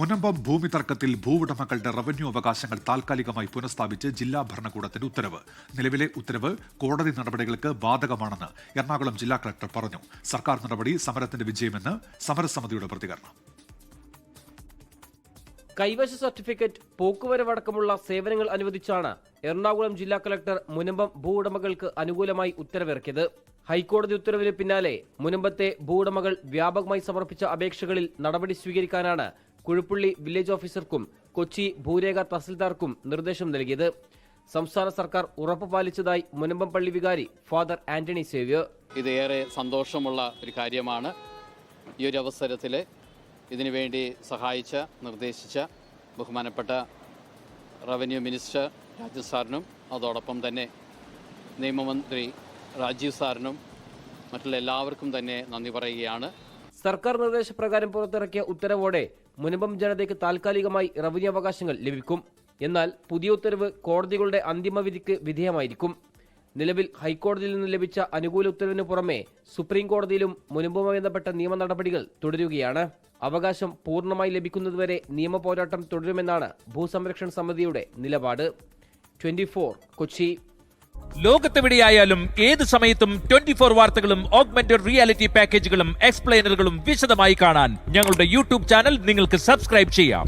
മുനമ്പം ഭൂമി തർക്കത്തിൽ ഭൂവുടമകളുടെ റവന്യൂ അവകാശങ്ങൾ താൽക്കാലികമായി പുനഃസ്ഥാപിച്ച് ജില്ലാ ഭരണകൂടത്തിന്റെ ഉത്തരവ്. നിലവിലെ ഉത്തരവ് കോടതി നടപടികൾക്ക് ബാധകമാണെന്ന് എറണാകുളം ജില്ലാ കളക്ടർ പറഞ്ഞു. സർക്കാർ നടപടി സമരത്തിന്റെ വിജയമെന്ന് സമരസമിതിയുടെ പ്രതികരണം. കൈവശ സർട്ടിഫിക്കറ്റ്, പോക്കുവരവടക്കമുള്ള സേവനങ്ങൾ അനുവദിച്ചാണ് എറണാകുളം ജില്ലാ കളക്ടർ മുനമ്പം ഭൂവുടമകൾക്ക് അനുകൂലമായി ഉത്തരവിറക്കിയത്. ഹൈക്കോടതി ഉത്തരവിന് പിന്നാലെ മുനമ്പത്തെ ഭൂവുടമകൾ വ്യാപകമായി സമർപ്പിച്ച അപേക്ഷകളിൽ നടപടി സ്വീകരിക്കാനാണ് കുഴുപ്പുള്ളി വില്ലേജ് ഓഫീസർക്കും കൊച്ചി ഭൂരേഖ തഹസിൽദാർക്കും നിർദ്ദേശം നൽകിയത്. സംസ്ഥാന സർക്കാർ ഉറപ്പ് പാലിച്ചതായി മുനമ്പം പള്ളി വികാരി ഫാദർ ആന്റണി സേവ്യർ. ഇതേറെ സന്തോഷമുള്ള ഒരു കാര്യമാണ്. ഈ ഒരു അവസരത്തിൽ ഇതിനുവേണ്ടി സഹായിച്ച, നിർദ്ദേശിച്ച ബഹുമാനപ്പെട്ട റവന്യൂ മിനിസ്റ്റർ രാജു സാറിനും അതോടൊപ്പം തന്നെ നിയമമന്ത്രി രാജീവ് സാറിനും മറ്റുള്ള എല്ലാവർക്കും തന്നെ നന്ദി പറയുകയാണ്. സർക്കാർ നിർദ്ദേശപ്രകാരം പുറത്തിറക്കിയ ഉത്തരവോടെ മുനമ്പം ജനതയ്ക്ക് താൽക്കാലികമായി റവന്യൂ അവകാശങ്ങൾ ലഭിക്കും. എന്നാൽ പുതിയ ഉത്തരവ് കോടതികളുടെ അന്തിമവിധിക്ക് വിധേയമായിരിക്കും. നിലവിൽ ഹൈക്കോടതിയിൽ നിന്ന് ലഭിച്ച അനുകൂല ഉത്തരവിന് പുറമെ സുപ്രീം കോടതിയിലും മുനമ്പുമായി ബന്ധപ്പെട്ട നിയമ നടപടികൾ തുടരുകയാണ്. അവകാശം പൂർണ്ണമായി ലഭിക്കുന്നതുവരെ നിയമ പോരാട്ടം തുടരുമെന്നാണ് ഭൂസംരക്ഷണ സമിതിയുടെ നിലപാട്. 24 കൊച്ചി. ലോകത്തെവിടെയായാലും ഏത് സമയത്തും 24 വാർത്തകളും ഓഗ്മെന്റഡ് റിയാലിറ്റി പാക്കേജുകളും എക്സ്പ്ലെയിനറുകളും വിശദമായി കാണാൻ ഞങ്ങളുടെ യൂട്യൂബ് ചാനൽ നിങ്ങൾക്ക് സബ്സ്ക്രൈബ് ചെയ്യാം.